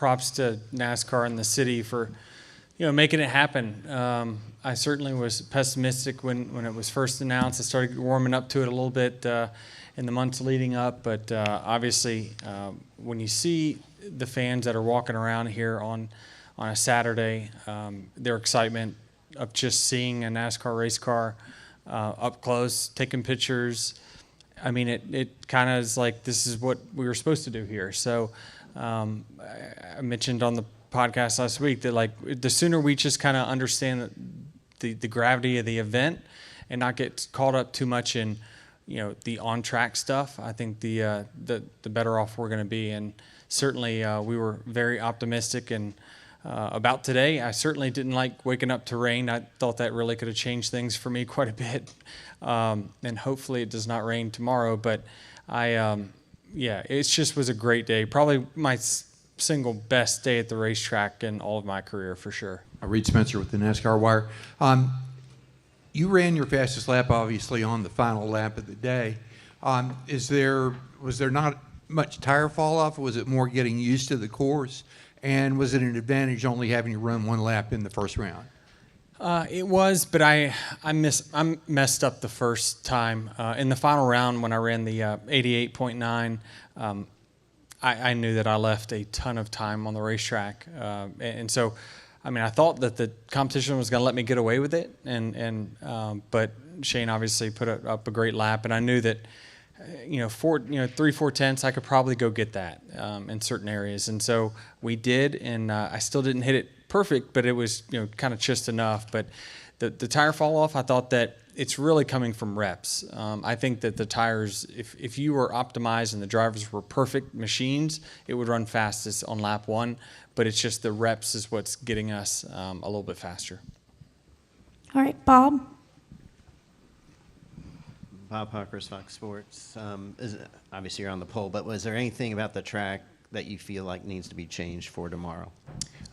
props to NASCAR and the city for, making it happen. I certainly was pessimistic when it was first announced. I started warming up to it a little bit in the months leading up, but obviously when you see the fans that are walking around here on a Saturday, their excitement of just seeing a NASCAR race car up close, taking pictures. I mean, it kind of is like this is what we were supposed to do here. So I mentioned on the podcast last week that like the sooner we just kind of understand the gravity of the event and not get caught up too much in the on track stuff, I think the better off we're going to be. And certainly we were very optimistic and about today. I certainly didn't like waking up to rain. I thought that really could have changed things for me quite a bit. And hopefully it does not rain tomorrow. But it just was a great day. Probably my single best day at the racetrack in all of my career for sure. Reed Spencer with the NASCAR Wire. You ran your fastest lap, obviously, on the final lap of the day. Was there not much tire fall off? Was it more getting used to the course? And was it an advantage only having to run one lap in the first round? It was, but I messed up the first time. In the final round when I ran the 88.9, I knew that I left a ton of time on the racetrack. And so, I mean, I thought that the competition was going to let me get away with it. But Shane obviously put up a great lap, and I knew that, 3/4 tenths, I could probably go get that in certain areas. And so we did, and I still didn't hit it perfect, but it was, kind of just enough. But the tire fall off, I thought that it's really coming from reps. I think that the tires, if you were optimized and the drivers were perfect machines, it would run fastest on lap one. But it's just the reps is what's getting us a little bit faster. All right, Bob. Bob Hawkers, Fox Sports. Obviously, you're on the pole, but was there anything about the track that you feel like needs to be changed for tomorrow?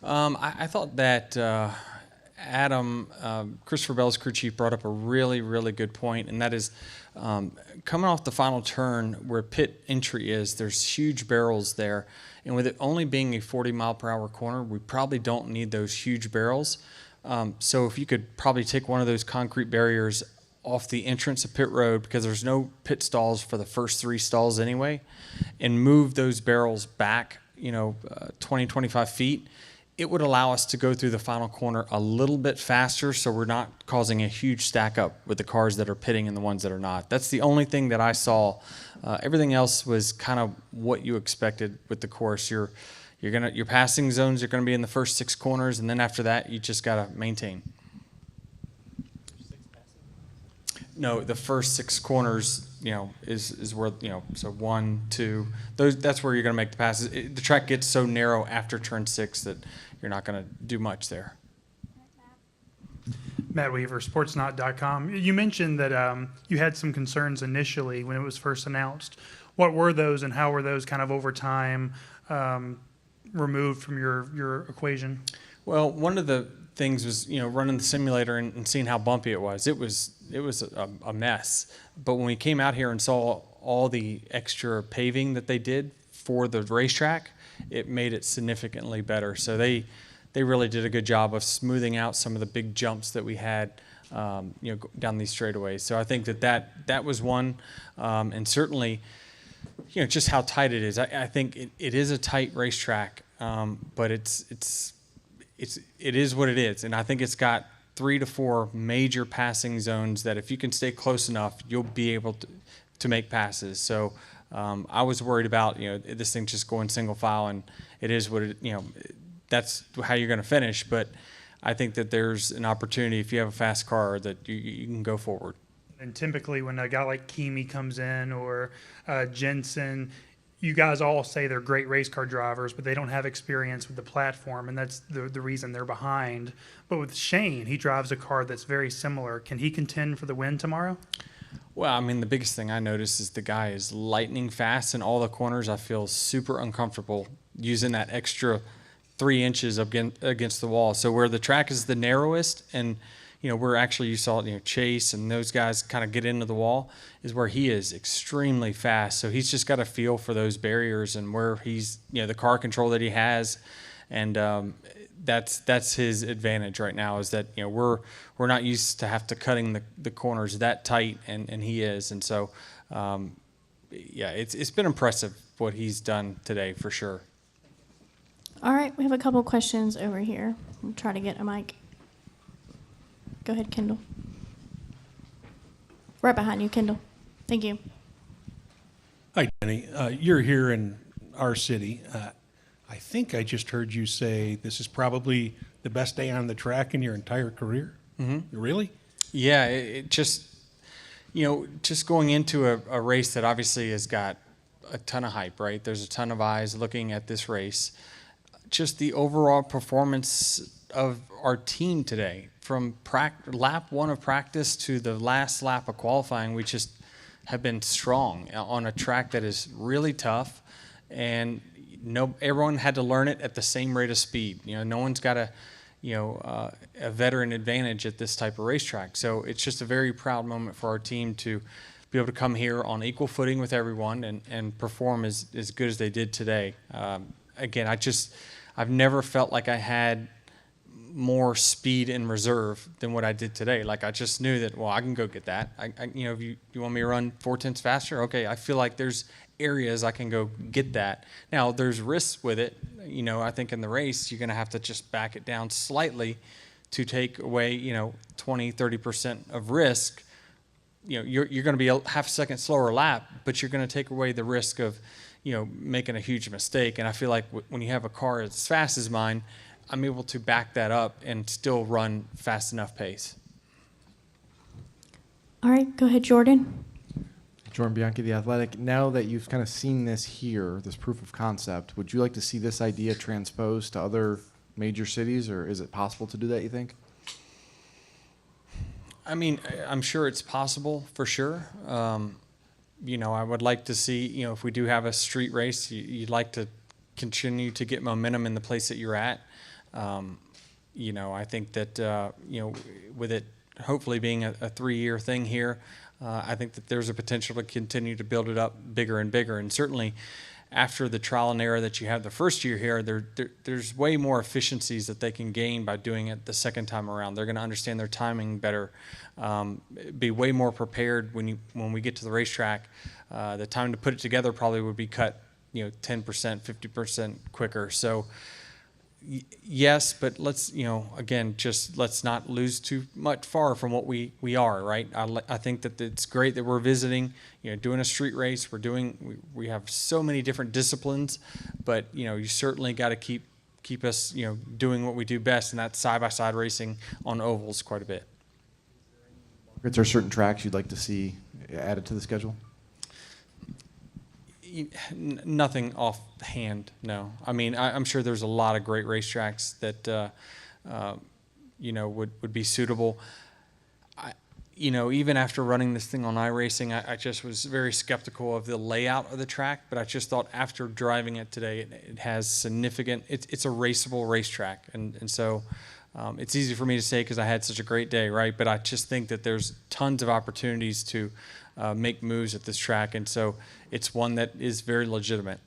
I thought that Adam, Christopher Bell's crew chief, brought up a really, really good point, and that is coming off the final turn where pit entry is, there's huge barrels there, and with it only being a 40-mile-per-hour corner, we probably don't need those huge barrels. So if you could probably take one of those concrete barriers off the entrance of pit road, because there's no pit stalls for the first 3 stalls anyway, and move those barrels back 20, 25 feet, it would allow us to go through the final corner a little bit faster, so we're not causing a huge stack up with the cars that are pitting and the ones that are not. That's the only thing that I saw. Everything else was kind of what you expected with the course. Your passing zones are gonna be in the first 6 corners, and then after that you just gotta maintain. No, the first 6 corners, is where, so 1, 2, that's where you're going to make the passes. The track gets so narrow after turn 6 that you're not going to do much there. Matt Weaver, sportsnot.com. You mentioned that you had some concerns initially when it was first announced. What were those, and how were those kind of over time removed from your equation? Well, one of the things was, running the simulator and seeing how bumpy it was. It was a mess. But when we came out here and saw all the extra paving that they did for the racetrack, it made it significantly better. So they really did a good job of smoothing out some of the big jumps that we had, down these straightaways. So I think that was one, and certainly, just how tight it is. I think it is a tight racetrack, but it is what it is, and I think it's got 3 to 4 major passing zones that if you can stay close enough, you'll be able to make passes. So I was worried about this thing just going single file, and it is what it that's how you're going to finish. But I think that there's an opportunity if you have a fast car that you can go forward. And typically when a guy like Kimi comes in or Jensen, you guys all say they're great race car drivers, but they don't have experience with the platform, and that's the reason they're behind. But with Shane, he drives a car that's very similar. Can he contend for the win tomorrow? Well, I mean, the biggest thing I noticed is the guy is lightning fast in all the corners. I feel super uncomfortable using that extra 3 inches against the wall. So where the track is the narrowest and where actually you saw, Chase and those guys kind of get into the wall is where he is extremely fast. So he's just got a feel for those barriers and where he's, the car control that he has. And that's his advantage right now is that, we're not used to have to cutting the corners that tight, and he is. And so, it's been impressive what he's done today for sure. All right, we have a couple questions over here. We'll try to get a mic. Go ahead, Kendall. Right behind you, Kendall. Thank you. Hi, Denny. You're here in our city. I think I just heard you say this is probably the best day on the track in your entire career. Mm-hmm. Really? Yeah, it just, just going into a race that obviously has got a ton of hype, right? There's a ton of eyes looking at this race. Just the overall performance of our team today, from lap one of practice to the last lap of qualifying, we just have been strong on a track that is really tough, and everyone had to learn it at the same rate of speed. No one's got a veteran advantage at this type of racetrack. So it's just a very proud moment for our team to be able to come here on equal footing with everyone and perform as good as they did today. Again, I've never felt like I had more speed in reserve than what I did today. Like, I just knew that, well, I can go get that. If you want me to run 4/10 faster, okay, I feel like there's areas I can go get that. Now, there's risks with it. I think in the race, you're going to have to just back it down slightly to take away, 20, 30% of risk. You're going to be a half a second slower lap, but you're going to take away the risk of, making a huge mistake. And I feel like when you have a car as fast as mine, I'm able to back that up and still run fast enough pace. All right, go ahead, Jordan. Jordan Bianchi, The Athletic. Now that you've kind of seen this here, this proof of concept, would you like to see this idea transposed to other major cities, or is it possible to do that, you think? I mean, I'm sure it's possible for sure. I would like to see, if we do have a street race, you'd like to continue to get momentum in the place that you're at. I think that, with it hopefully being a 3-year thing here, I think that there's a potential to continue to build it up bigger and bigger. And certainly after the trial and error that you have the first year here, there's way more efficiencies that they can gain by doing it the second time around. They're going to understand their timing better, be way more prepared when we get to the racetrack. The time to put it together probably would be cut, 10%, 50% quicker. So yes, but let's, again, just let's not lose too much far from what we are, right? I think that it's great that we're visiting, doing a street race. We have so many different disciplines, but, you certainly got to keep us, doing what we do best, and that's side-by-side racing on ovals quite a bit. Is there certain tracks you'd like to see added to the schedule? Nothing offhand, no. I mean, I'm sure there's a lot of great racetracks that, would be suitable. Even after running this thing on iRacing, I just was very skeptical of the layout of the track, but I just thought after driving it today, it has significant, it's a raceable racetrack. And so it's easy for me to say because I had such a great day, right? But I just think that there's tons of opportunities to make moves at this track, and so it's one that is very legitimate.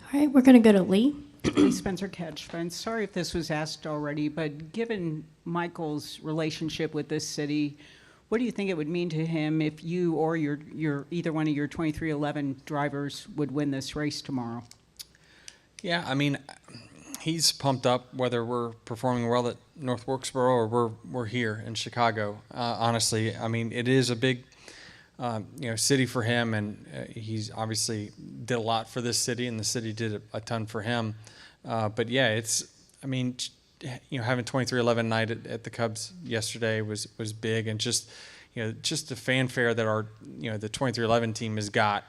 All right, we're going to go to Lee. Lee Spencer Catchfence. Sorry if this was asked already, but given Michael's relationship with this city, what do you think it would mean to him if you or your either one of your 2311 drivers would win this race tomorrow? Yeah, I mean, he's pumped up whether we're performing well at North Wilkesboro or we're here in Chicago. Honestly, I mean, it is a big city for him, and he's obviously did a lot for this city, and the city did a ton for him. But yeah, having 2311 night at the Cubs yesterday was big, and just the fanfare that our the 2311 team has got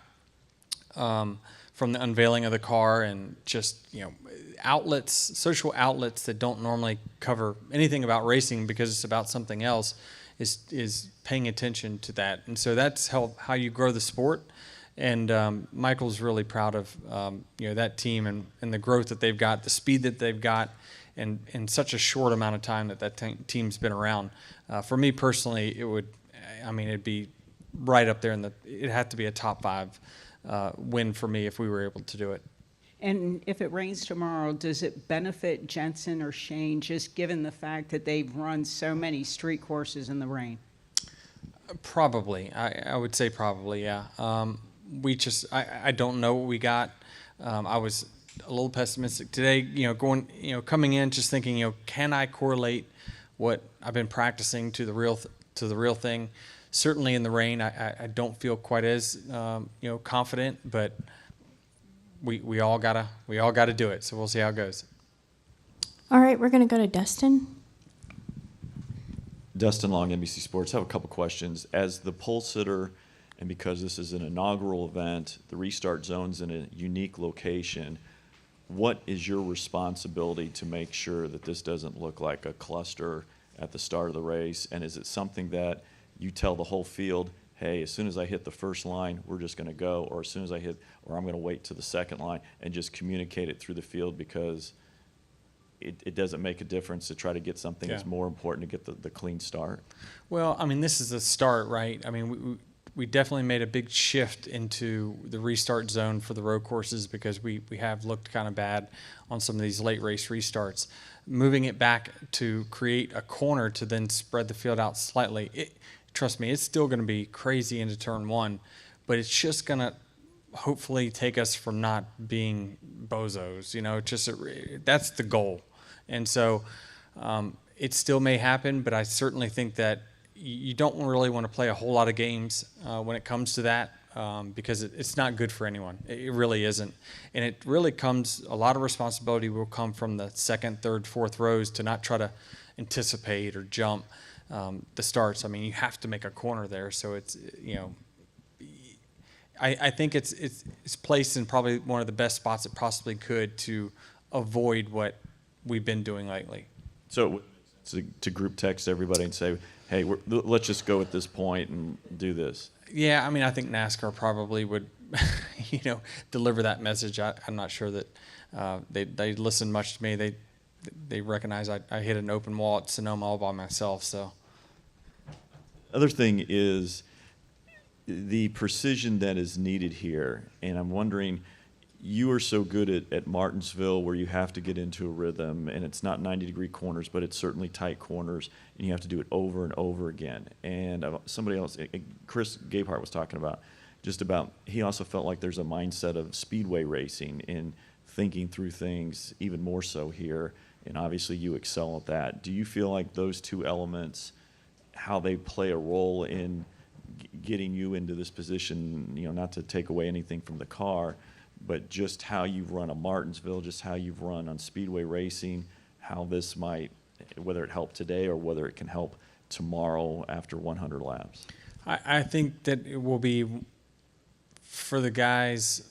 from the unveiling of the car, and just social outlets that don't normally cover anything about racing because it's about something else is paying attention to that. And so that's how you grow the sport. And Michael's really proud of that team and the growth that they've got, the speed that they've got, and in such a short amount of time that team's been around. For me personally, it'd be right up there it'd have to be a top 5 win for me if we were able to do it. And if it rains tomorrow, does it benefit Jensen or Shane, just given the fact that they've run so many street courses in the rain? Probably. I would say probably, yeah. I don't know what we got. I was a little pessimistic today, coming in just thinking, can I correlate what I've been practicing to the real thing? Certainly in the rain, I don't feel quite as confident, but we all gotta do it. So we'll see how it goes. All right, we're going to go to Dustin. Dustin Long, NBC Sports. I have a couple questions. As the pole sitter, and because this is an inaugural event, the restart zone's in a unique location, what is your responsibility to make sure that this doesn't look like a cluster at the start of the race? And is it something that you tell the whole field, hey, as soon as I hit the first line, we're just going to go, or as soon as or I'm going to wait to the second line and just communicate it through the field, because it doesn't make a difference to try to get something that's more important to get the clean start? Well, this is the start, right? We definitely made a big shift into the restart zone for the road courses because we have looked kind of bad on some of these late race restarts. Moving it back to create a corner to then spread the field out slightly, trust me, it's still going to be crazy into turn 1, but it's just going to hopefully take us from not being bozos. That's the goal. And so it still may happen, but I certainly think that you don't really want to play a whole lot of games when it comes to that because it's not good for anyone. It really isn't. And it really a lot of responsibility will come from the second, third, fourth rows to not try to anticipate or jump the starts. You have to make a corner there. So it's, I think it's placed in probably one of the best spots it possibly could to avoid what we've been doing lately. So to group text everybody and say, hey, let's just go at this point and do this. Yeah, I think NASCAR probably would, deliver that message. I'm not sure that they listen much to me. They recognize I hit an open wall at Sonoma all by myself. So. Other thing is the precision that is needed here, and I'm wondering, you are so good at Martinsville where you have to get into a rhythm, and it's not 90-degree corners, but it's certainly tight corners, and you have to do it over and over again. And somebody else, Chris Graythen was talking about, he also felt like there's a mindset of speedway racing in thinking through things even more so here, and obviously you excel at that. Do you feel like those two elements, how they play a role in getting you into this position, not to take away anything from the car, but just how you've run a Martinsville, just how you've run on speedway racing, how this might, whether it helped today or whether it can help tomorrow after 100 laps? I think that it will be, for the guys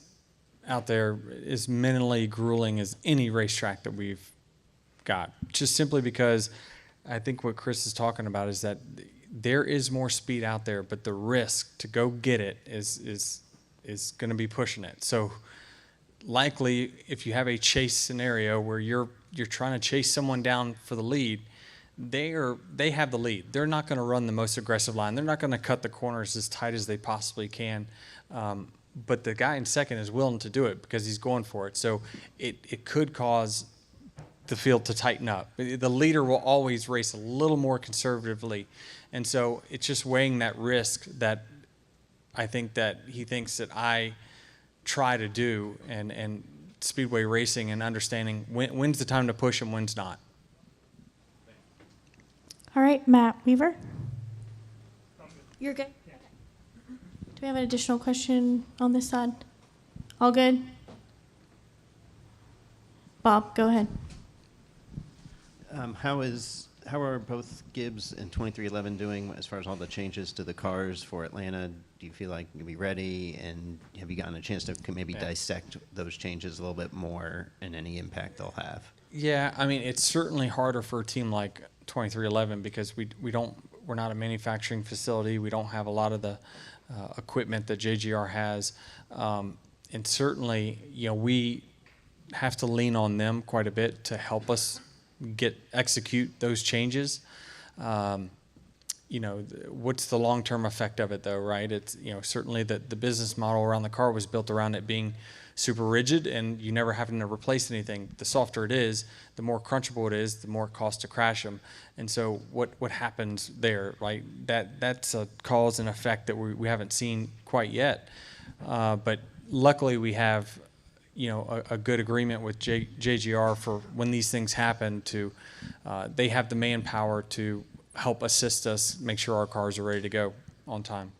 out there, as mentally grueling as any racetrack that we've got, just simply because I think what Chris is talking about is that there is more speed out there, but the risk to go get it is going to be pushing it. So likely, if you have a chase scenario where you're trying to chase someone down for the lead, they have the lead. They're not going to run the most aggressive line. They're not going to cut the corners as tight as they possibly can. But the guy in second is willing to do it because he's going for it. So it could cause the field to tighten up. The leader will always race a little more conservatively. And so it's just weighing that risk that I think that he thinks that I try to do, and speedway racing and understanding when's the time to push and when's not. All right, Matt Weaver. You're good? Okay. Do we have an additional question on this side? All good? Bob, go ahead. How are both Gibbs and 2311 doing as far as all the changes to the cars for Atlanta? Do you feel like you'll be ready? And have you gotten a chance to maybe dissect those changes a little bit more and any impact they'll have? Yeah, it's certainly harder for a team like 2311 because we're not a manufacturing facility. We don't have a lot of the equipment that JGR has. And certainly, we have to lean on them quite a bit to help us execute those changes. What's the long-term effect of it, though, right? It's, certainly the business model around the car was built around it being super rigid and you never having to replace anything. The softer it is, the more crunchable it is, the more it costs to crash them. And so what happens there, right? That's a cause and effect that we haven't seen quite yet. But luckily we have, a good agreement with JGR for when these things happen to, they have the manpower to help assist us make sure our cars are ready to go on time.